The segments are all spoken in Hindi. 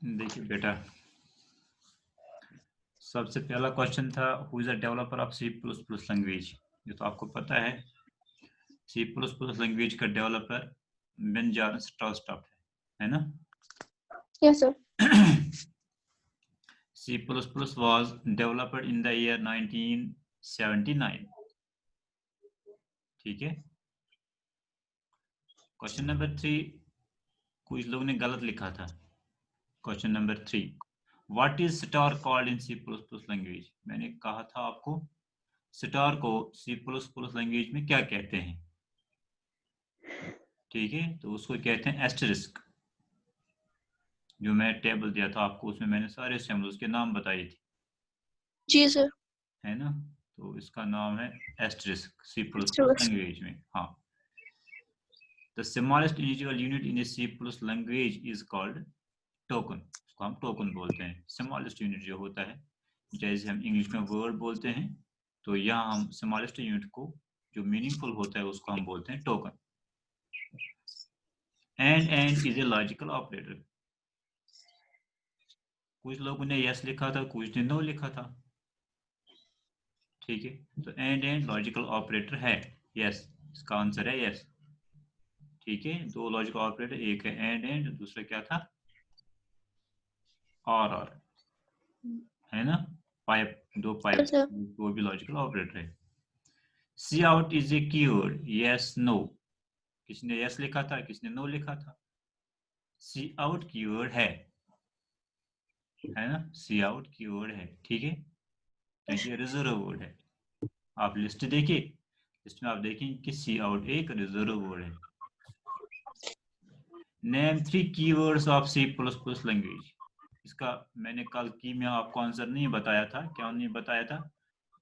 देखिए बेटा, सबसे पहला क्वेश्चन था who is the developer of C plus plus language. ये तो आपको पता है, सी प्लस प्लस लैंग्वेज का डेवलपर बेंजामिन स्टाउसटॉप है ना। Yes, sir. C++ was developed in the year 1979। ठीक है। क्वेश्चन नंबर 3, कुछ लोगों ने गलत लिखा था। Question number 3, what is star called in C++ language. मैंने कहा था आपको स्टार को C++ लैंग्वेज में क्या कहते हैं। ठीक है, तो उसको कहते हैं एस्टेरिस्क। जो मैं टेबल दिया था आपको, उसमें मैंने सारे सिंबल्स के नाम बताए थे, जी सर। है ना। तो इसका नाम है एस्टेरिस्क C++ Asterisk. लैंग्वेज में। हाँ, the smallest individual unit in a C+ language is called token। उसको हम टोकन बोलते हैं। स्मॉलेस्ट यूनिट जो होता है, जैसे हम इंग्लिश में वर्ड बोलते हैं, तो यहाँ हम स्मॉलेस्ट यूनिट को जो मीनिंगफुल होता है उसको हम बोलते हैं token. And is a logical operator. कुछ लोगों ने यस लिखा था, कुछ ने नो लिखा था। ठीक है, तो एंड लॉजिकल ऑपरेटर है। यस, इसका आंसर है यस। ठीक है, दो लॉजिकल ऑपरेटर, एक है एंड, दूसरा क्या था, और है ना। पाइप, दो पाइप, Yes, sir. वो भी लॉजिकल ऑपरेटर है। Cout is a keyword, yes no. किसने यस लिखा था, किसने नो लिखा था। सी आउट कीवर्ड है ना। सी आउट कीवर्ड है, ठीक है, क्योंकि रिजर्व वर्ड है। आप लिस्ट देखिए, लिस्ट में आप देखेंगे कि सी आउट एक रिजर्व वर्ड है। Name 3 keywords of C plus plus language. इसका मैंने कल की में आपको आंसर नहीं बताया था। क्यों नहीं बताया था?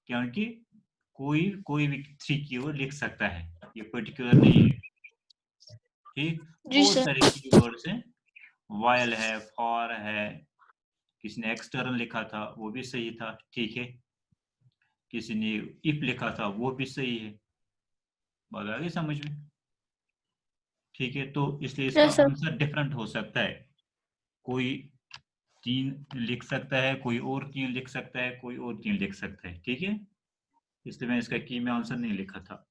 क्योंकि कोई भी 3 कीवर्ड लिख सकता है, ये पर्टिकुलर नहीं है। ठीक, जी बहुत सर। सारे कीवर्ड्स हैं, वाइल है, फॉर है, किसी ने एक्सटर्नल लिखा था वो भी सही था। ठीक है, किसी ने इफ लिखा था वो भी सही है। बात आ गई समझ में? ठीक है, तो इसलिए इसका Yes, sir. आंसर डिफरेंट हो सकता है। कोई 3 लिख सकता है, कोई और 3 लिख सकता है, कोई और 3 लिख सकता है। ठीक है, इसलिए मैंने इसका की में आंसर नहीं लिखा था।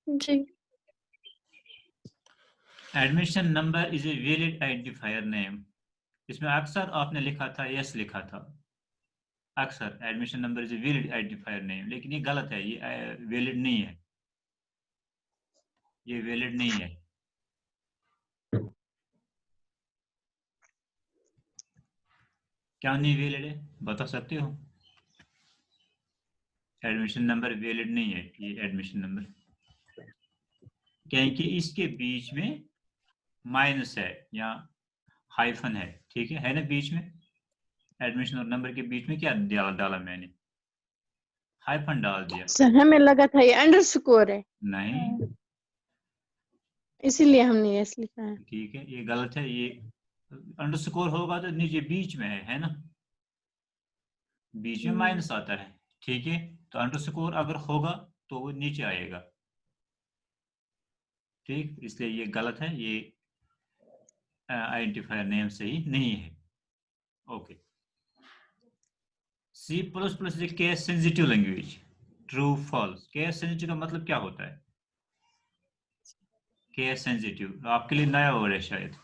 जी। Admission number is a valid identifier name. इसमें अक्सर आपने लिखा था, यस लिखा था। अक्सर admission number is a valid identifier name, लेकिन ये गलत है, ये वैलिड नहीं है, ये वैलिड नहीं है। क्या नहीं वैलिड है, बता सकते हो? एडमिशन नंबर वैलिड नहीं है ये एडमिशन नंबर, क्योंकि इसके बीच में माइनस है या हाइफन है। ठीक है ना, बीच में एडमिशन और नंबर के बीच में क्या डाला मैंने, हाइफन डाल दिया। सर हमें लगा था ये अंडरस्कोर है, नहीं, इसीलिए हमने यस लिखा है। ठीक है, ये गलत है। ये अंडरस्कोर होगा तो नीचे बीच में है ना, बीच में माइनस आता है। ठीक है, तो अंडरस्कोर अगर होगा तो वो नीचे आएगा। ठीक, इसलिए ये गलत है, ये आइडेंटिफायर नेम सही नहीं है। Okay. C plus plus is case sensitive language, true false. Case sensitive का मतलब क्या होता है? केस सेंसिटिव आपके लिए नया वर्ड है शायद।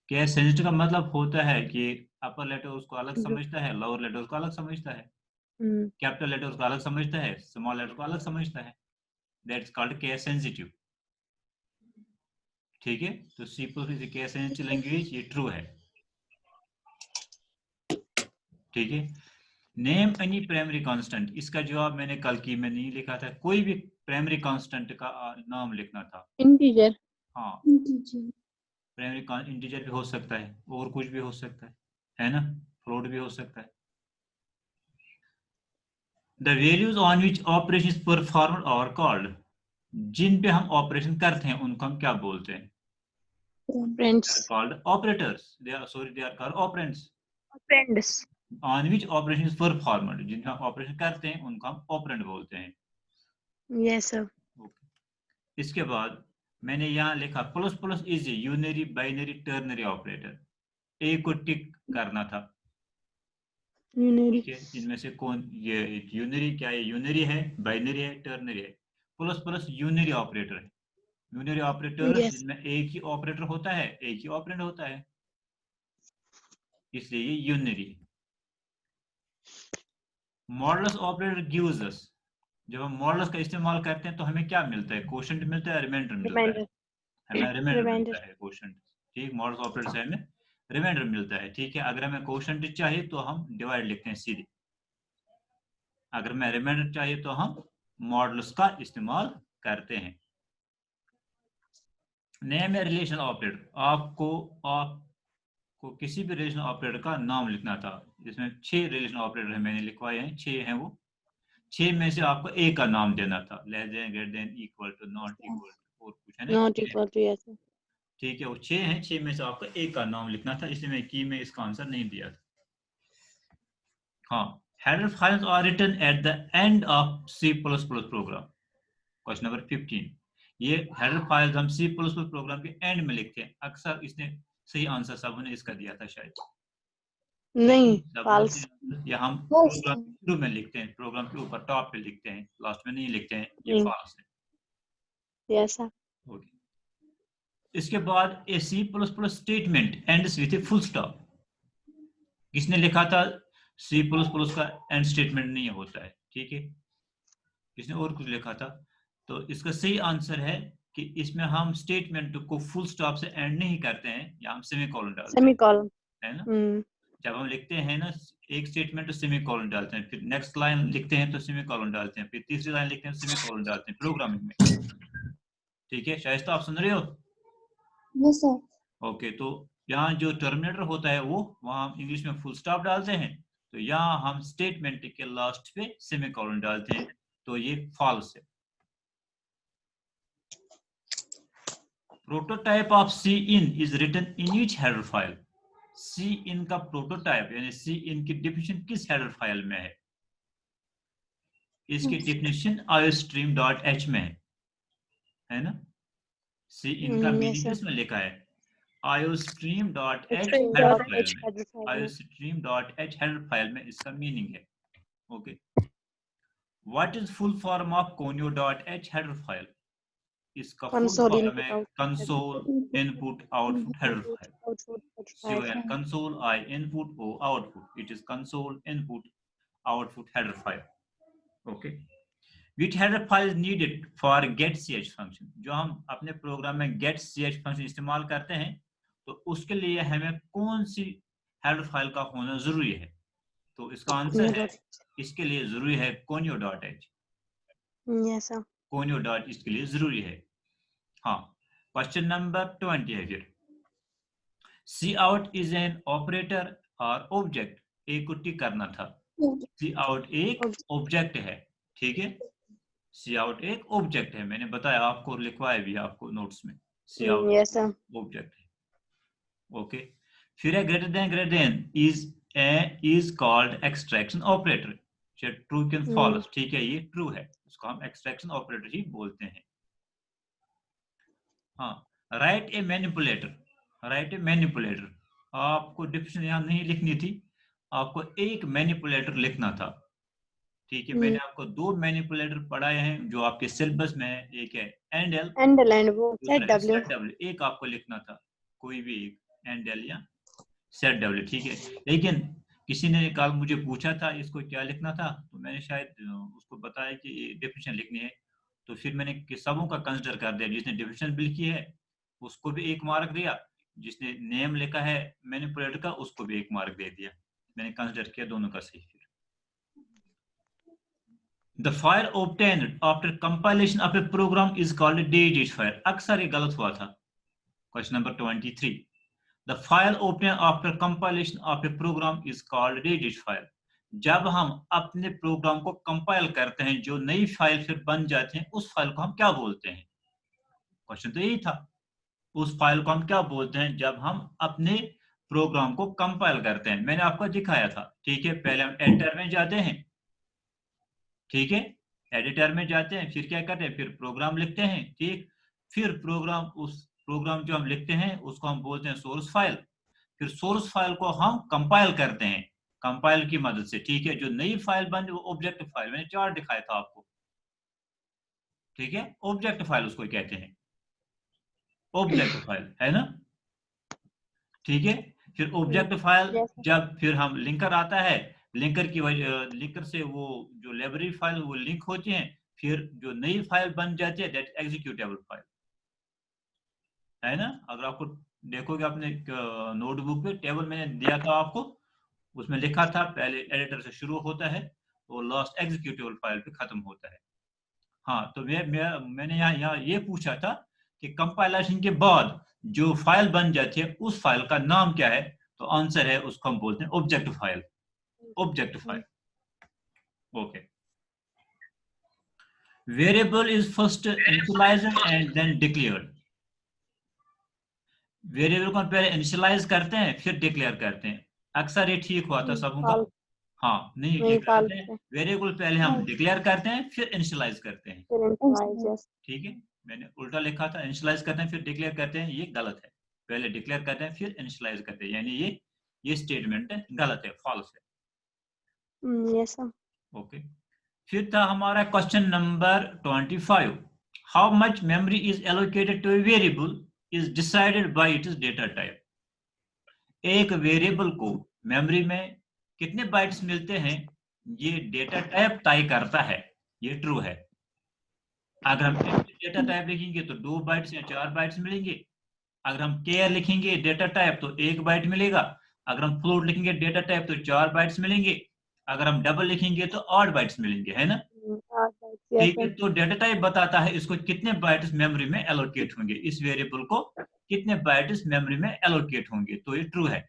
केस सेंसिटिव का मतलब होता है कि अपर लेटर उसको अलग समझता है, लोअर लेटर उसको अलग समझता है, कैपिटल लेटर उसको अलग समझता है, स्मॉल लेटर को अलग समझता है। That's called case sensitive. ठीक है, तो C plus is case sensitive language, ये ट्रू है। ठीक है, नेम एनी प्राइमरी कांस्टेंट। इसका जवाब मैंने कल की में नहीं लिखा था। कोई भी प्राइमरी कांस्टेंट का नाम लिखना था। इंटीजर। हाँ, प्राइमरी इंटीजर भी हो सकता है और कुछ भी हो सकता है ना, फ्लोट भी हो सकता है। The values on which operation perform are called. जिन पे हम ऑपरेशन करते हैं उनको हम क्या बोलते हैं? Friends. Called operators. They are sorry, they are called operands. Friends. On which operation is performed, जिन पे हम ऑपरेशन करते हैं उनको हम ऑपरेंड बोलते हैं। Yes sir. ओके, इसके बाद मैंने यहाँ लिखा plus plus is unary binary ternary operator. A को टिक करना था, यूनरी, ठीक है। इनमें से कौन, ये यूनरी, क्या ये यूनरी है, बाइनरी है, टर्नरी है? प्लस प्लस यूनरी ऑपरेटर है। यूनरी ऑपरेटर यस, जिनमें एक ही ऑपरेटर होता है, एक ही ऑपरेंड होता है, इसलिए ये यूनरी है। मॉडुलस ऑपरेटर गिव्स अस, जब हम मॉडुलस का इस्तेमाल करते हैं तो हमें क्या मिलता है? क्वोशंट मिलता है, रिमाइंडर मिलता है? रिमाइंडर, हमें रिमाइंडर रिमाइंडर, मिलता है, क्वोशंट। ठीक, मॉडुलस ऑपरेटर से हमें रिमाइंडर मिलता है, ठीक है। अगर हमें क्वोशंट चाहिए तो हम डिवाइड लिखते हैं सीधे, अगर हमें रिमाइंडर चाहिए तो हम मॉडुलस का इस्तेमाल करते हैं। नेम है रिलेशन ऑपरेटर, आपको किसी भी रिलेशन ऑपरेटर का नाम लिखना था। इसमें 6 रिलेशन ऑपरेटर है, मैंने लिखवाए हैं, 6 हैं वो। 6 में से आपको ए का नाम देना था, less than, greater than, equal to, not equal to, और कुछ है ना, नॉट 6। इक्वल टू, यस, ठीक है, वो 6 हैं, 6 में से आपको ए का नाम लिखना था, इसलिए मैं की में इसका आंसर नहीं दिया था। हाँ, header files are written at the end of C++ program. Question number 15, ये हेडर फाइल्स हम C++ प्रोग्राम के एंड में लिखते हैं। अक्सर इसने सही आंसर सब ने इसका दिया था शायद, नहीं, सब फॉल्स, लोग, या हम प्रोग्राम शुरू में लिखते हैं, प्रोग्राम के ऊपर टॉप पे लिखते हैं, लास्ट में नहीं लिखते हैं, ये फॉल्स है। यस सर, ओके, इसके बाद ए C++ statement ends with a full stop. किसने लिखा था? C++ का एंड स्टेटमेंट नहीं होता है, ठीक है, किसने और कुछ लिखा था। तो इसका सही आंसर है कि इसमें हम स्टेटमेंट को फुल स्टॉप से एंड नहीं करते हैं, या हम सेमीकोलन डालते हैं, सेमीकोलन, है ना। जब हम लिखते हैं ना एक स्टेटमेंट, तो सेमीकोलन डालते हैं, फिर नेक्स्ट लाइन लिखते हैं तो सेमीकोलन डालते हैं, फिर तीसरी लाइन लिखते हैं तो सेमीकोलन डालते हैं प्रोग्रामिंग में, ठीक है। शायद तो आप सुन रहे हो? Yes sir. ओके, तो यहाँ जो टर्मिनेटर होता है वो, वहां हम इंग्लिश में फुल स्टॉप डालते हैं, तो यहाँ हम स्टेटमेंट के लास्ट पे सेमीकोलन डालते हैं, तो ये फॉल्स है। Prototype of Cin is written in each header file. Cin का प्रोटोटाइप यानी Cin की डेफिनेशन किस हेडर फाइल में है? इसकी डेफिनेशन iostream.h में है ना। Cin का मीनिंग यस किसमें लिखा है? iostream.h sir, header dot file H में, हेडर फाइल में, iostream.h हेडर फाइल में इसका मीनिंग है। Okay, what is full form of conio.h header file? इसका फुल कंसोल फॉर्म इनपुट है output, console input output header file. Output file, CON, console I input O output. It is console input output header file. Okay. Which header file is needed for getch function? जो हम अपने प्रोग्राम में getch फंक्शन इस्तेमाल करते हैं, तो उसके लिए हमें कौन सी हेडर फाइल का होना जरूरी है? तो इसका आंसर है, इसके लिए जरूरी है conio.h। यस सर, conio.h इसके लिए जरूरी है। हाँ, क्वेश्चन नंबर 20 है फिर। Cout is an operator और ऑब्जेक्ट, एक को टिक करना था। Cout एक ऑब्जेक्ट है, ठीक है। Cout एक ऑब्जेक्ट है, मैंने बताया आपको, लिखवाया भी आपको नोट्स में। Cout यस सर, ऑब्जेक्ट है। ओके, फिर है greater than is called extraction operator. True can false, ठीक है, ये ट्रू है, उसको हम एक्सट्रैक्शन ऑपरेटर ही बोलते हैं। हाँ, राइट ए मैनिपुलेटर, आपको डिफिनेशन यहाँ नहीं लिखनी थी, आपको एक मैनिपुलेटर लिखना था, ठीक है। मैंने आपको 2 मैनिपुलेटर पढ़ाए हैं जो आपके सिलेबस में है, एक है एंडल, एंड वो दूसरा है ZW, सेट डब्ल्यू। एक आपको लिखना था, कोई भी एक, एंडल या सेट डब्ल्यू, ठीक है। लेकिन किसी ने कल मुझे पूछा था इसको क्या लिखना था, तो मैंने शायद उसको बताया कि डेफिनेशन लिखनी है, तो फिर मैंने सबों का कंसिडर कर दिया, जिसने डेफिनेशन भी लिखी है उसको भी 1 मार्क दिया, जिसने नेम लिखा है मैनिपुलेटर का उसको भी 1 मार्क दे दिया, मैंने कंसिडर किया दोनों का सही। फिर The file obtained after compilation of a program is called a DH file। अक्सर ये गलत हुआ था। Question number 23, The file obtained after compilation of a program is called DH file। जब हम अपने प्रोग्राम को कंपाइल करते हैं, जो नई फाइल फिर बन जाती है, उस फाइल को हम क्या बोलते हैं? क्वेश्चन तो यही था, उस फाइल को हम क्या बोलते हैं जब हम अपने प्रोग्राम को कंपाइल करते हैं। मैंने आपको दिखाया था, ठीक है। पहले हम एडिटर में जाते हैं, ठीक है, एडिटर में जाते हैं, फिर क्या करते हैं, फिर प्रोग्राम लिखते हैं, ठीक। फिर प्रोग्राम, उस प्रोग्राम जो हम लिखते हैं उसको हम बोलते हैं सोर्स फाइल। फिर सोर्स फाइल को हम कंपाइल करते हैं कंपाइल की मदद से, ठीक है। जो नई फाइल बन वो ऑब्जेक्ट फाइल, मैंने चार्ट दिखाया था आपको, ठीक है। ऑब्जेक्ट फाइल उसको कहते हैं, ऑब्जेक्ट फाइल, है ना, ठीक है। फिर ऑब्जेक्ट फाइल Yes, sir. जब फिर हम लिंकर आता है, लिंकर की वजह लिंकर से वो जो लाइब्रेरी फाइल वो लिंक होती हैं, फिर जो नई फाइल बन जाती है दैट एग्जीक्यूटेबल फाइल, है ना। अगर आपको देखोगे अपने नोटबुक पे टेबल मैंने दिया था आपको, उसमें लिखा था पहले एडिटर से शुरू होता है तो लास्ट एग्जीक्यूटेबल फाइल पे खत्म होता है। हाँ, तो मैंने यहाँ ये पूछा था कि कंपाइलेशन के बाद जो फाइल बन जाती है उस फाइल का नाम क्या है, तो आंसर है उसको हम बोलते हैं object file, object file, okay. Variable is first initialized and then declared. Variable को हम पहले इनिशियलाइज करते हैं फिर डिक्लेयर करते हैं, अक्सर ये ठीक हुआ था सबका। False. हाँ, नहीं, नहीं, ये करते हैं false है. वेरिएबल पहले हम False. डिक्लेयर करते हैं फिर इनिशियलाइज करते हैं, फिर initialize, yes. ठीक है। मैंने उल्टा लिखा था, इनिशियलाइज करते हैं फिर डिक्लेयर करते हैं, ये गलत है। पहले डिक्लेयर करते हैं फिर इनिशियलाइज करते हैं, यानी ये स्टेटमेंट गलत है, फॉल्स है, Yes, sir. ओके। फिर था हमारा question number 25, how much memory is allocated to a variable is decided by its data type. एक वेरिएबल को मेमोरी में कितने बाइट्स मिलते हैं ये डेटा टाइप तय करता है, ये ट्रू है। अगर हम डेटा टाइप लिखेंगे तो 2 बाइट्स या 4 बाइट्स मिलेंगे, अगर हम केयर लिखेंगे डेटा टाइप तो 1 बाइट मिलेगा, अगर हम फ्लोट लिखेंगे डेटा टाइप तो 4 बाइट्स मिलेंगे, अगर हम डबल लिखेंगे तो 8 बाइट्स मिलेंगे, है ना, Yes, ठीक है। sir. तो डेटा टाइप बताता है इसको कितने बाइट्स मेमोरी में एलोकेट होंगे, इस वेरिएबल को कितने बाइट्स मेमोरी में एलोकेट होंगे, तो ये ट्रू है।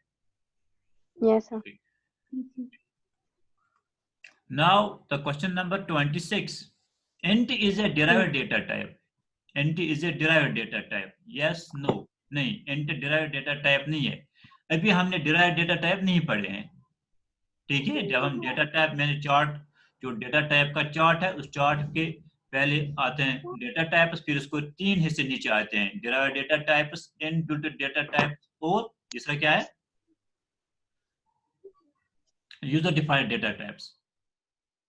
Yes, sir. Now the question number 26, int is a derived data type, int is a derived data type, yes, no, नहीं, int derived data type नहीं है, अभी हमने derived data type नहीं पढ़े हैं, ठीक है। जब हम डेटा टाइप, मैंने चार्ट, जो डेटा टाइप का चार्ट है उस चार्ट के पहले आते हैं डेटा टाइप्स, फिर उसको 3 हिस्से नीचे आते हैं, derived data types, inbuilt data type, और तीसरा क्या है, यूजर डिफाइंड डेटा टाइप्स,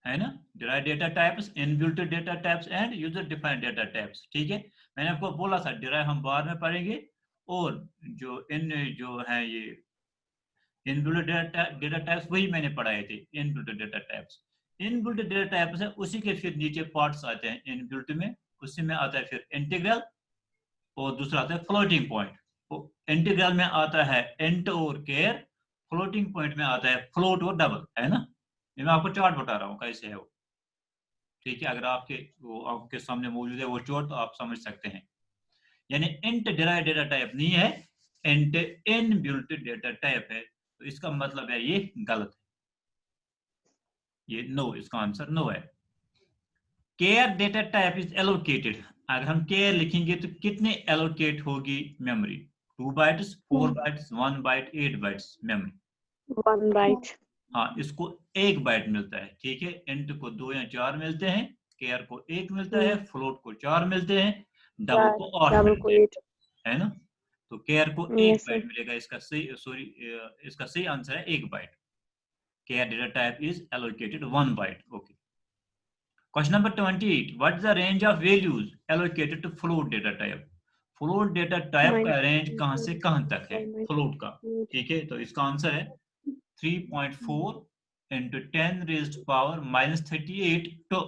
है ना। derived data types, inbuilt data types and user defined data types, ठीक है। मैंने आपको बोला था डिराइव हम बाद में पढ़ेंगे, और जो है ये इनबिल्ट डेटा टाइप्स वही मैंने पढ़ाए थे, inbuilt data types. Inbuilt data types है उसी के फिर नीचे पार्ट्स आते हैं इनबिल्ट में, उसी में आता है फिर इंटीग्रल, और दूसरा आता है फ्लोटिंग पॉइंट। इंटीग्रल में आता है इंट और केयर, फ्लोटिंग पॉइंट में आता है फ्लोट और डबल, है ना। ये मैं आपको चार्ट बता रहा हूँ कैसे है वो, ठीक है। अगर आपके सामने मौजूद है वो चार्ट तो आप समझ सकते हैं, यानी इंट डिराइव डेटा टाइप नहीं है, इंट इनबिल्ट डेटा टाइप है, तो इसका मतलब है ये गलत है, ये नो, इसका आंसर नो है। Char data type is allocated, अगर हम केयर लिखेंगे तो कितने एलोकेट होगी memory, 2 bytes, 4 bytes, 1 byte, 8 bytes memory, 1 byte. हाँ, इसको 1 बाइट मिलता है, ठीक है। इंट को 2 या 4 मिलते हैं, केयर को 1 मिलता है, फ्लोट को 4 मिलते हैं, डबल को 8 Double को मिलते हैं, 8. है ना। तो केयर को 1 Yes, sir. बाइट मिलेगा, इसका सही आंसर है 1 byte. Char data type is allocated 1 byte, okay. Question number 28, what is the range of values allocated to float data type. Float data type का रेंज कहां से कहां तक है फ्लोट का, ठीक है। तो इसका आंसर है 3.4 into 10 raised to power minus 38 to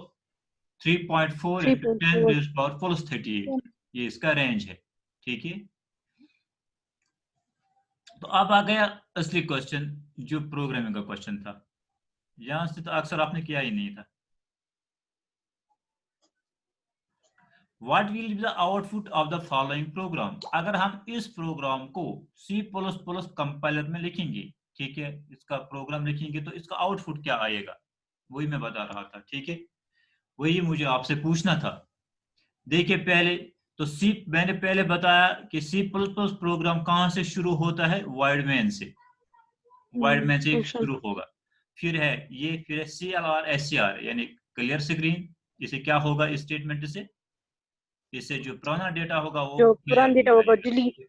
3.4 into 10 raised to power plus 38, ये इसका रेंज है, ठीक है। तो अब आ गया असली क्वेश्चन, जो प्रोग्रामिंग का क्वेश्चन था, यहां से तो अक्सर आपने किया ही नहीं था। What will be the output of the following program, अगर हम इस प्रोग्राम को C++ कंपाइलर में लिखेंगे, ठीक है, इसका प्रोग्राम लिखेंगे तो इसका आउटपुट क्या आएगा, वही मैं बता रहा था, ठीक है। वही मुझे आपसे पूछना था। देखिए पहले तो मैंने पहले बताया कि C++ प्रोग्राम कहां से शुरू होता है, वाइड मैन से, वाइड मैन से शुरू होगा। फिर है ये, फिर है CLR SCR यानी क्लियर स्क्रीन, इसे क्या होगा इस स्टेटमेंट से, इससे जो पुराना डेटा होगा वो जो पुराना डेटा होगा डिलीट,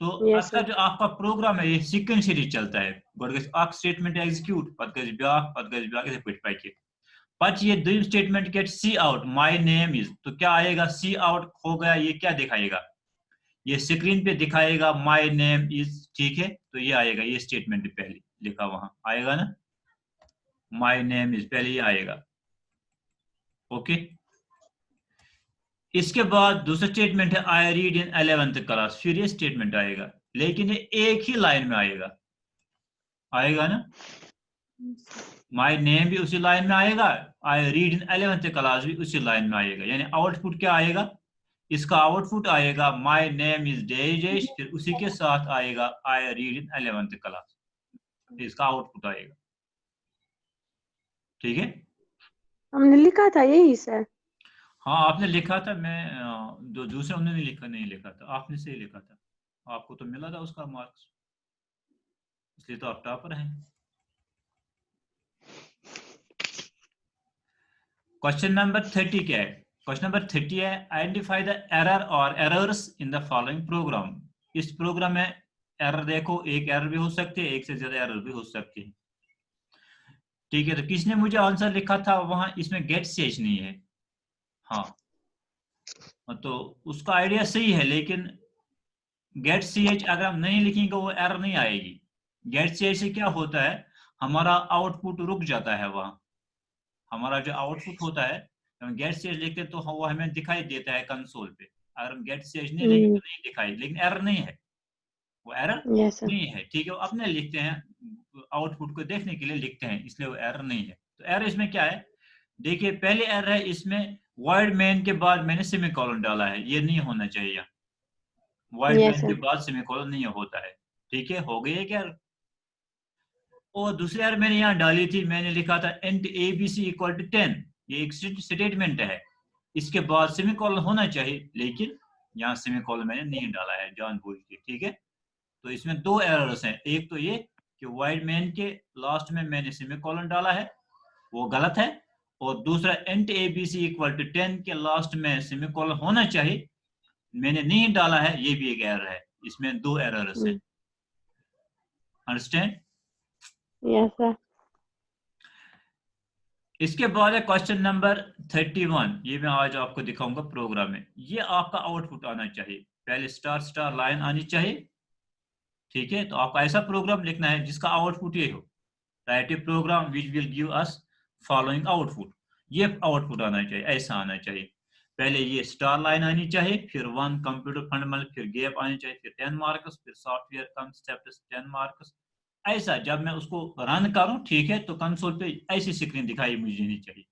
तो Yes, अक्सर sir. जो आपका प्रोग्राम है ये सीक्वेंशियली चलता है। गोड गस अक स्टेटमेंट एग्जीक्यूट पत गस ब्याक इसे पट पाके पच ये दूसरी statement get C out my name is, तो क्या आएगा सी आउट हो गया, ये क्या दिखाएगा, ये स्क्रीन पे दिखाएगा माय नेम इज, ठीक है। तो ये आएगा, ये स्टेटमेंट पहले लिखा वहां आएगा ना, माय नेम इज पहले ये आएगा, ओके। इसके बाद दूसरा स्टेटमेंट है I read in 11th class, फिर ये स्टेटमेंट आएगा, लेकिन ये एक ही लाइन में आएगा, आएगा ना। माय नेम भी उसी लाइन में आएगा, I read in 11th class भी उसी लाइन में आएगा, यानी आउटपुट क्या आएगा, इसका आउटपुट आएगा माय नेम इज जयेश, फिर उसी के साथ आएगा I read in 11th class, इसका आउटपुट आएगा, ठीक है। हमने लिखा था यही सर। हाँ आपने लिखा था, मैं जो दूसरे उन्होंने लिखा नहीं लिखा था, आपने सही लिखा था, आपको तो मिला था उसका मार्क्स, इसलिए तो आप टॉपर हैं। क्वेश्चन नंबर 30 क्या है, क्वेश्चन नंबर 30 है आइडेंटिफाई द एरर और errors in the following programme. इस प्रोग्राम में एरर देखो, एक एरर भी हो सकती है, एक से ज्यादा एरर भी हो सकती है, ठीक है। तो किसने मुझे आंसर लिखा था वहां, इसमें गेट सेज नहीं है, हाँ तो उसका आइडिया सही है, लेकिन गेट ch अगर हम नहीं लिखेंगे वो एरर नहीं आएगी। गेट ch से क्या होता है, हमारा आउटपुट रुक जाता है वहां, हमारा जो आउटपुट होता है हम गेट ch लिखते तो वो हमें दिखाई देता है कंसोल पे, अगर हम गेट ch नहीं लिखेंगे तो नहीं दिखाई, लेकिन एरर नहीं है, वो एरर Yes, sir. नहीं है, ठीक है। वो अपने लिखते हैं, आउटपुट को देखने के लिए लिखते हैं, इसलिए वो एरर नहीं है। तो एरर इसमें क्या है, देखिए पहले एरर है इसमें void main के बाद मैंने सेमीकोलन डाला है, ये नहीं होना चाहिए, void Yes, main के sir. बाद सेमीकोलन नहीं होता है, ठीक है, हो गई है क्या। और दूसरी एरर मैंने यहाँ डाली थी, मैंने लिखा था int abc इक्वल टू 10, ये एक स्टेटमेंट है, इसके बाद सेमीकोलन होना चाहिए, लेकिन यहाँ सेमीकोलन मैंने नहीं डाला है जानबूझ के, ठीक है। तो इसमें दो एरर्स हैं, एक तो ये कि void main के लास्ट में मैंने सेमीकोलन डाला है, वो गलत है, और दूसरा int abc इक्वल टू 10 के लास्ट में सेमीकोलन होना चाहिए, मैंने नहीं डाला है, ये भी एक एरर है, इसमें दो एरर्स हैं, अंडरस्टैंड। Yes, sir. इसके बाद है क्वेश्चन नंबर 31, ये मैं आज आपको दिखाऊंगा प्रोग्राम में, ये आपका आउटपुट आना चाहिए, पहले स्टार स्टार लाइन आनी चाहिए, ठीक है। तो आपको ऐसा प्रोग्राम लिखना है जिसका आउटपुट ये हो, write a program which will give us following output, ये आउटपुट आना चाहिए, ऐसा आना चाहिए, पहले ये स्टार लाइन आनी चाहिए, फिर 1 कंप्यूटर फंडामेंटल, फिर गैप आनी चाहिए, फिर 10 मार्क्स, फिर सॉफ्टवेयर कंसेप्ट 10 मार्क्स, ऐसा जब मैं उसको रन करूं, ठीक है, तो कंसोल पे ऐसी स्क्रीन दिखाई मुझे नहीं चाहिए,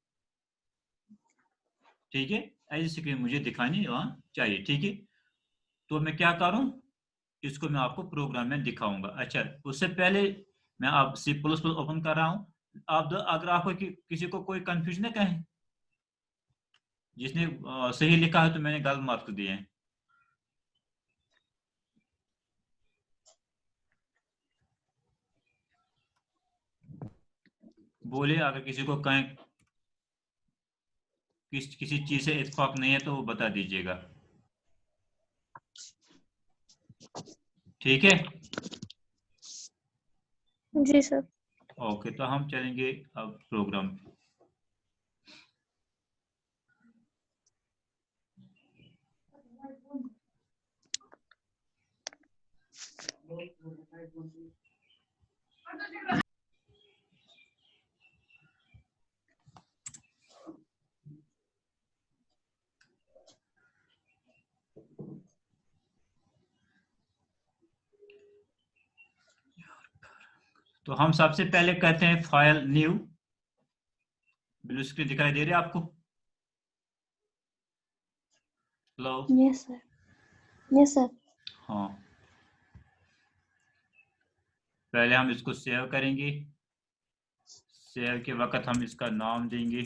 ठीक है, ऐसी स्क्रीन मुझे दिखानी वहां चाहिए, ठीक है। तो मैं क्या करूं, इसको मैं आपको प्रोग्राम में दिखाऊंगा। अच्छा उससे पहले मैं आप C++ ओपन कर रहा हूं, आप अगर आपको किसी को कोई कंफ्यूजन है कहीं, जिसने सही लिखा है तो मैंने गलत मार्क्स दिए हैं, बोले अगर किसी को कहीं किसी चीज से इत्तेफाक नहीं है तो वो बता दीजिएगा, ठीक है। जी सर। ओके तो हम चलेंगे अब प्रोग्राम पे। तो हम सबसे पहले कहते हैं फाइल न्यू, ब्लू स्क्रीन दिखाई दे रही है आपको, hello. Yes, sir. Yes, sir. हाँ पहले हम इसको सेव करेंगे, सेव के वक्त हम इसका नाम देंगे,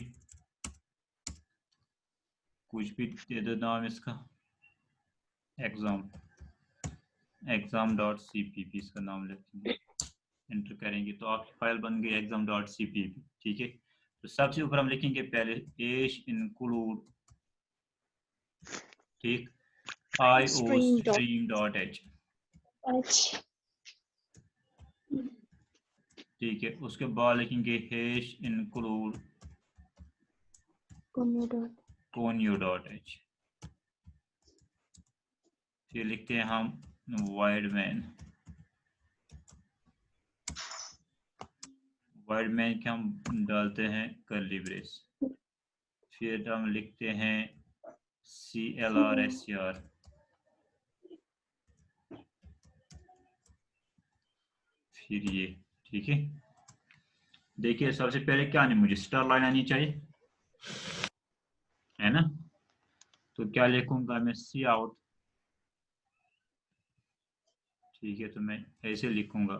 कुछ भी दे दो नाम इसका, exam.cpp इसका नाम लिखेंगे, एंटर करेंगे तो आपकी फाइल बन गई exam.cpp, ठीक है। तो सबसे ऊपर हम लिखेंगे पहले एश इंक्लूड, ठीक, io stream.h, H ठीक है, उसके बाद लिखेंगे hash include conio dot h। फिर लिखते हैं हम वाइड मैन के हम डालते हैं कर्ली ब्रेस। फिर हम लिखते हैं CLRSCR। फिर ये ठीक है। देखिए सबसे पहले क्या आनी, मुझे स्टार लाइन आनी चाहिए, है ना। तो क्या लिखूंगा मैं, सी आउट। ठीक है, तो मैं ऐसे लिखूंगा।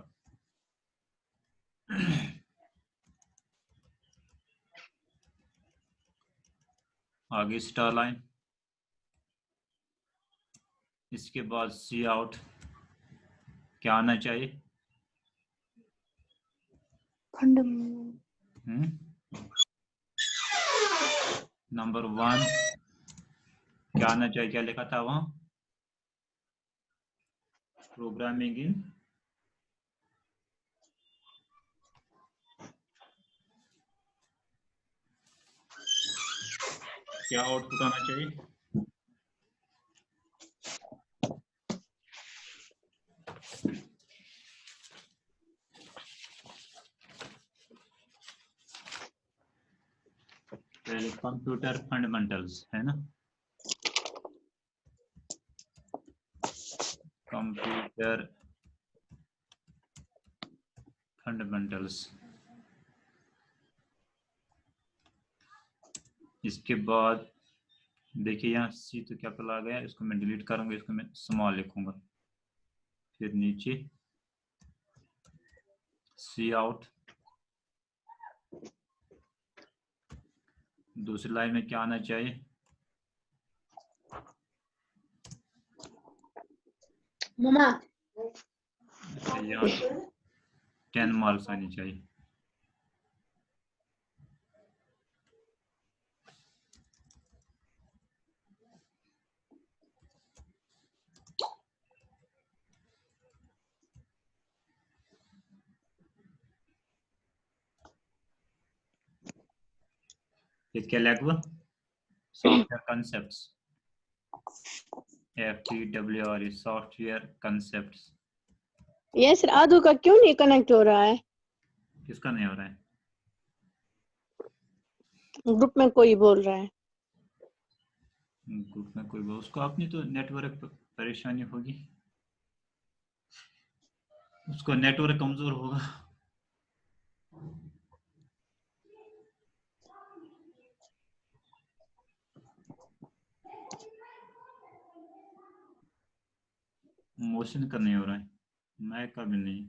आगे स्टार लाइन, इसके बाद सी आउट। क्या आना चाहिए, नंबर 1 क्या आना चाहिए, क्या लिखा था वहां, प्रोग्रामिंग इन क्या आउटपुट आना चाहिए, पहले कंप्यूटर फंडामेंटल्स, है ना, कंप्यूटर फंडामेंटल्स। इसके बाद देखिए यहाँ सी तो कैपिटल आ गया, इसको मैं डिलीट करूंगा, इसको मैं स्मॉल लिखूंगा। फिर नीचे सी आउट। दूसरी लाइन में क्या आना चाहिए, मम्मा अच्छा यहाँ 10 मार्क्स आनी चाहिए। ये क्या लगा, software concepts, FTWR, software concepts. ये सर आदू का क्यों नहीं कनेक्ट हो रहा है? किसका नहीं हो रहा है, ग्रुप में कोई बोल रहा है। ग्रुप में कोई, उसको अपनी तो नेटवर्क परेशानी होगी, उसको नेटवर्क कमजोर होगा। मोशन का नहीं हो रहा है, मैक का भी नहीं,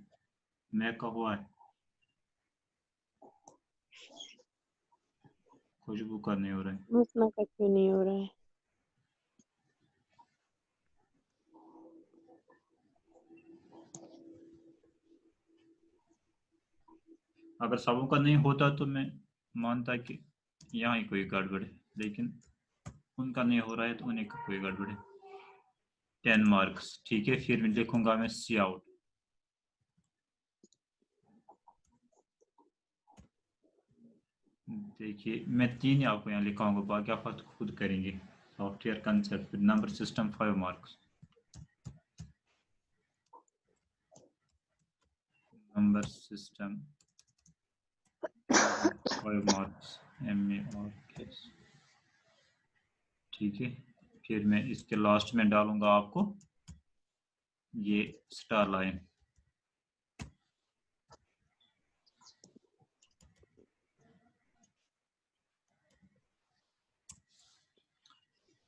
मैक का हुआ है, खुशबू का नहीं हो रहा है। मुस्मा का क्यों नहीं हो रहा है? अगर सबों का नहीं होता तो मैं मानता कि यहाँ ही कोई गड़बड़ है, लेकिन उनका नहीं हो रहा है तो उन्हीं का कोई गड़बड़ है। 10 मार्क्स, ठीक है। फिर मैं लिखूंगा मैं सी आउट। देखिए मैं 3 आपको यहाँ लिखाऊंगा, बाकी आप खुद करेंगे। Software concept, number system 5 marks, number system 5 marks, MA। ठीक है, फिर मैं इसके लास्ट में डालूंगा आपको ये स्टार लाइन।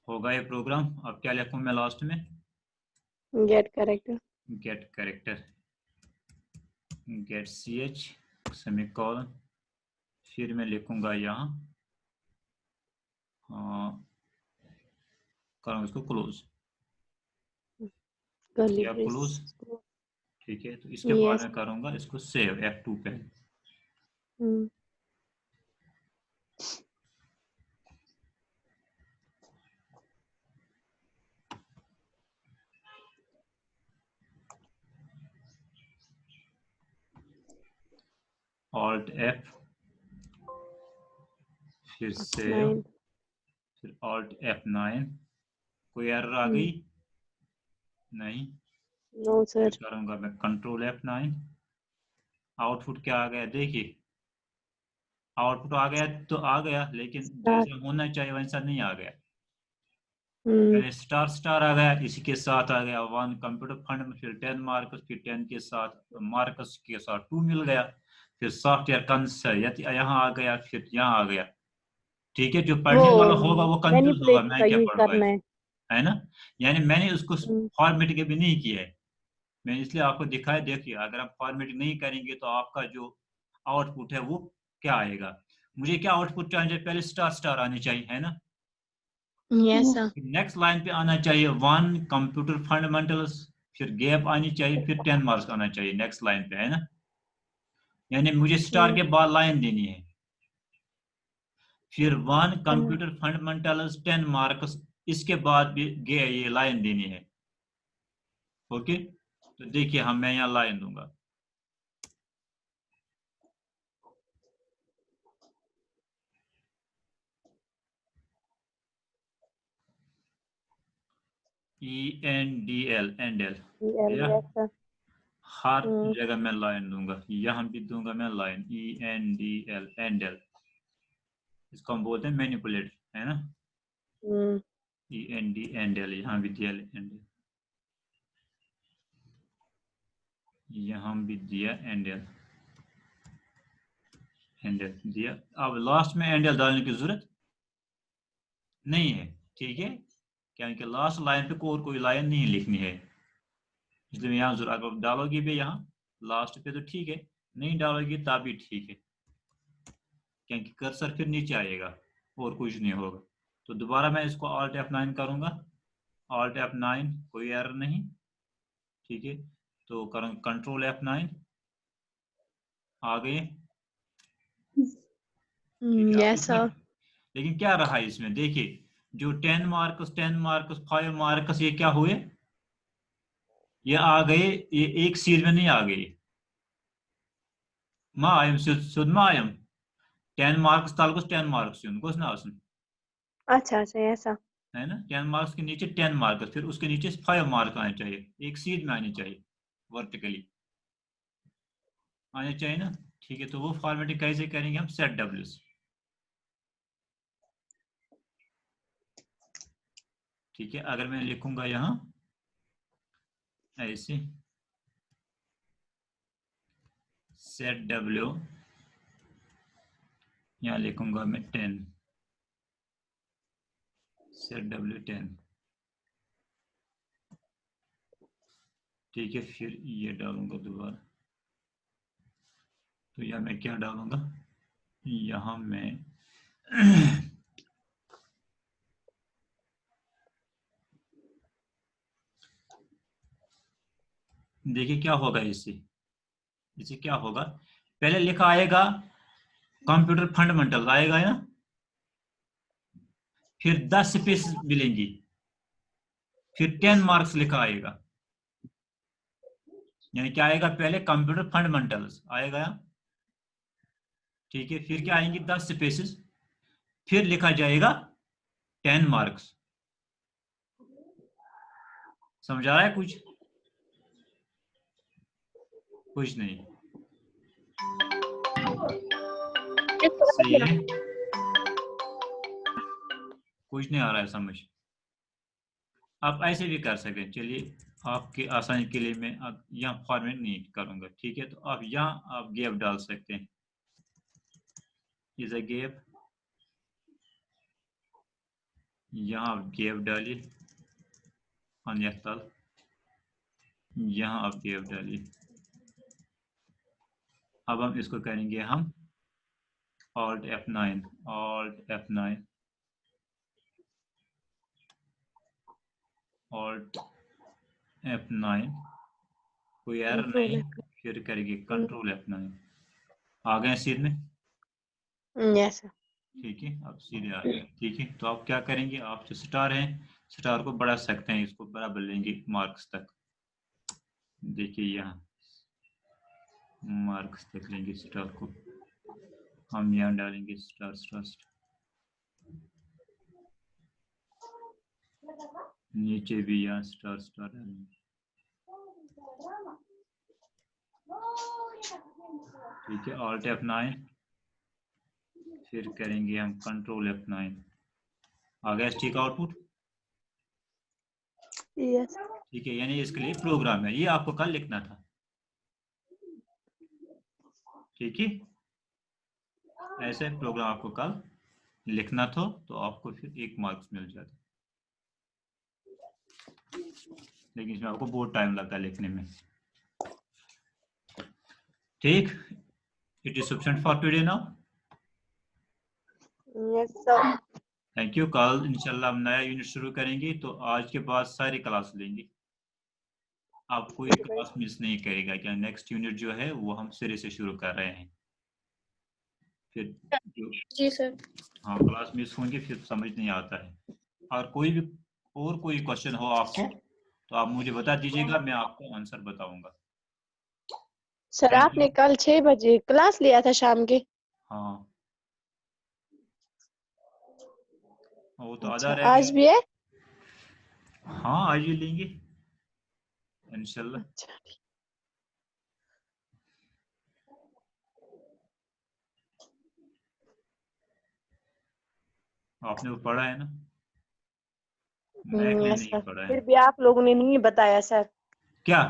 होगा ये प्रोग्राम। अब क्या लिखूं मैं लास्ट में, get correct. Get character, get CH semicolon. फिर मैं लिखूंगा यहाँ करूँगा इसको क्लोज, कर्ली या ब्रेस। क्लोज। ठीक है, तो इसके बाद यस। मैं करूँगा इसको सेव F2 पे। ऑल्ट एफ, फिर सेव, 9 फिर ऑल्ट F9। कोई एरर आ गई? नहीं। नो फिर सर करूंगा मैं कंट्रोल F9। आउटपुट क्या आ गया देखिए, आउटपुट आ गया तो आ गया, लेकिन स्टार जैसा होना चाहिए वैसा नहीं आ गया। हम्म पहले स्टार स्टार आ गया, इसी के साथ आ गया 1 कंप्यूटर फंड, फिर 10 मार्कस, फिर 10 के साथ मार्कस के साथ 2 मिल गया, फिर सॉफ्टवेयर कंसर्ट यहाँ आ गया, फिर यहाँ आ गया। ठीक है, जो वो पढ़ने वाला होगा वो कंफ्यूज होगा, मैनिपुलेट मैं का क्या यूज पढ़ रहा करना है ना। यानी मैंने उसको हम्म फॉर्मेट के भी नहीं किया है, मैंने इसलिए आपको दिखाया। देखिए अगर आप फॉर्मेट नहीं करेंगे तो आपका जो आउटपुट है वो क्या आएगा। मुझे क्या आउटपुट चाहिए, पहले स्टार स्टार आनी चाहिए, है ना। यस सर नेक्स्ट लाइन पे आना चाहिए 1 कंप्यूटर फंडामेंटल्स, फिर गैप आनी चाहिए, फिर 10 मार्क्स आना चाहिए नेक्स्ट लाइन पे, है ना। यानी मुझे स्टार के बाद लाइन देनी है, फिर 1 कंप्यूटर फंडामेंटल्स 10 मार्क्स, इसके बाद भी ये लाइन देनी है। ओके, तो देखिए हम मैं यहाँ लाइन दूंगा। ENDL एंडल, या यस सर हर जगह मैं लाइन दूंगा, यहाँ भी दूंगा मैं लाइन ENDL एंडल। इसको हम बोलते हैं मैनिपुलेट, है ना। END एंडल, यहाँ भी दिया एंडल, यहाँ भी दिया एंडल, एंडल दिया। अब लास्ट में एंडल डालने की जरूरत नहीं है, ठीक है, क्योंकि लास्ट लाइन पे कोई लाइन नहीं लिखनी है, इसलिए यहाँ जरूर अगर डालोगी भी यहाँ लास्ट पे तो ठीक है, नहीं डालोगी तब भी ठीक है, क्योंकि कर्सर फिर नीचे आएगा और कुछ नहीं होगा। तो दोबारा मैं इसको Alt F9 करूंगा, Alt F9, कोई एरर नहीं, ठीक है। तो करूँ कंट्रोल F9, आ गए, ठीक है। अब यस इसमें सर लेकिन क्या रहा इसमें देखिए, जो 10 मार्क्स 10 मार्क्स 5 मार्क्स ये क्या हुए, ये आ गए, ये एक सीरीज में नहीं आ गए। मायम सुद मायम 10 मार्क्स तालुक 10 मार्क्स गोस ना आसन, अच्छा अच्छा यस सर है ना। 10 मार्क्स के नीचे 10 मार्क्स, फिर उसके नीचे 5 मार्क्स आने चाहिए, एक सीध में आनी चाहिए, वर्टिकली आने चाहिए ना। ठीक है, तो वो फॉर्मेटिंग कैसे करेंगे हम, सेट डब्ल्यूज, ठीक है। अगर मैं लिखूंगा यहाँ ऐसे सेट डब्ल्यू, यहाँ लिखूंगा मैं 10, सेट डब्ल्यू 10, ठीक है। फिर ये डालूंगा दोबारा, तो यहाँ मैं क्या डालूंगा, यहाँ मैं देखिए क्या होगा इससे, इससे क्या होगा, पहले लिखा आएगा कंप्यूटर फंडामेंटल आएगा ना, फिर 10 स्पेस मिलेंगी, फिर 10 मार्क्स लिखा आएगा, यानी क्या आएगा, पहले कंप्यूटर फंडामेंटल्स आएगा, ठीक है। फिर क्या आएंगी 10 स्पेसेस, फिर लिखा जाएगा 10 मार्क्स। समझ आ रहा है कुछ, कुछ नहीं, सही है, कुछ नहीं आ रहा है समझ। आप ऐसे भी कर सकते हैं, चलिए आपके आसानी के लिए मैं अब यहाँ फॉर्मेट नहीं करूंगा, ठीक है। तो आप यहाँ आप गैप डाल सकते हैं, इज अ गैप, यहाँ आप गैप डालिए अनयख्तल, यहाँ आप गैप डालिए। अब हम इसको करेंगे हम Alt F9, Alt F9, Alt F9, कोई एरर कंट्रोल नहीं, फिर करेंगे कंट्रोल F9, आ गए सीध में, यस सर ठीक है। अब सीधे आ गए, ठीक है। तो आप क्या करेंगे, आप जो स्टार हैं स्टार को बढ़ा सकते हैं, इसको बराबर लेंगे मार्क्स तक, देखिए यहाँ मार्क्स तक लेंगे स्टार को, हम यहाँ डालेंगे स्टार स्टार स्टार। नीचे भी यहाँ स्टार स्टार डालेंगे। ठीक है, Alt F9, फिर करेंगे हम Control F9। आ गया ठीक आउटपुट। यस ठीक है, यानी इसके लिए प्रोग्राम है, ये आपको कल लिखना था। ठीक है, ऐसे प्रोग्राम आपको कल लिखना था, तो आपको फिर 1 मार्क्स मिल जाता, लेकिन इसमें आपको बहुत टाइम लगता है लिखने में। ठीक, it is sufficient for today now. Yes sir. Thank you. कल इंशाल्लाह हम नया यूनिट शुरू करेंगे, तो आज के बाद सारी क्लास लेंगे, आप कोई क्लास मिस नहीं करेगा। क्या नेक्स्ट यूनिट जो है वो हम सिरे से शुरू कर रहे हैं। फिर जो जी सर। हाँ क्लास मिस होंगे फिर समझ नहीं आता है। और कोई क्वेश्चन हो आपको तो आप मुझे बता दीजिएगा, मैं आपको आंसर बताऊंगा। सर आपने कल 6 बजे क्लास लिया था शाम के। हाँ, वो तो आधा अच्छा, रह आज गया। भी है? हाँ आज ही लेंगे इंशाल्लाह। अच्छा आपने वो पढ़ा है ना? मैं नहीं सर पढ़ा है। फिर भी आप लोगों ने नहीं बताया सर। क्या?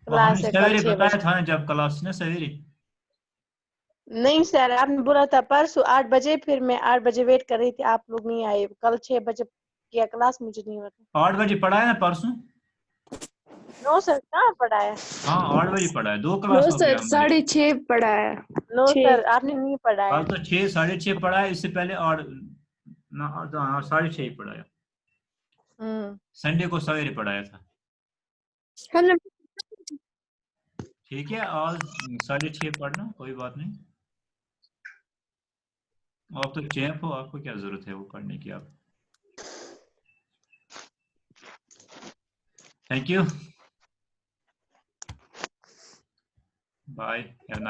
वो हमने क्लास है कल सवेरे 6 बताया बजे। था ना, जब क्लास ना सवेरे। नहीं सर, आपने बोला था परसों 8 बजे, फिर मैं 8 बजे वेट कर रही थी, आप लोग नहीं आए। कल 6 बजे किया क्लास, मुझे नहीं पता। 8 बजे पढ़ा है ना परसों? नो सर, कहाँ पढ़ाया? हाँ 8 बजे पढ़ा है, 2 नो क्लास हो गया सर, हमारे। 6:30 पढ़ा है। नो 6। सर, आपने नहीं पढ़ाया। कल तो 6 6:30 पढ़ा है, इससे पहले 8 ना 6:30 ही पढ़ाया। हम्म संडे को सवेरे पढ़ाया था। हमने ठीक है, आज 6:30 पढ़ना, कोई बात नहीं। आप तो चैंप हो, आपको क्या जरूरत है वो पढ़ने की। आप थैंक यू, बाय, हैव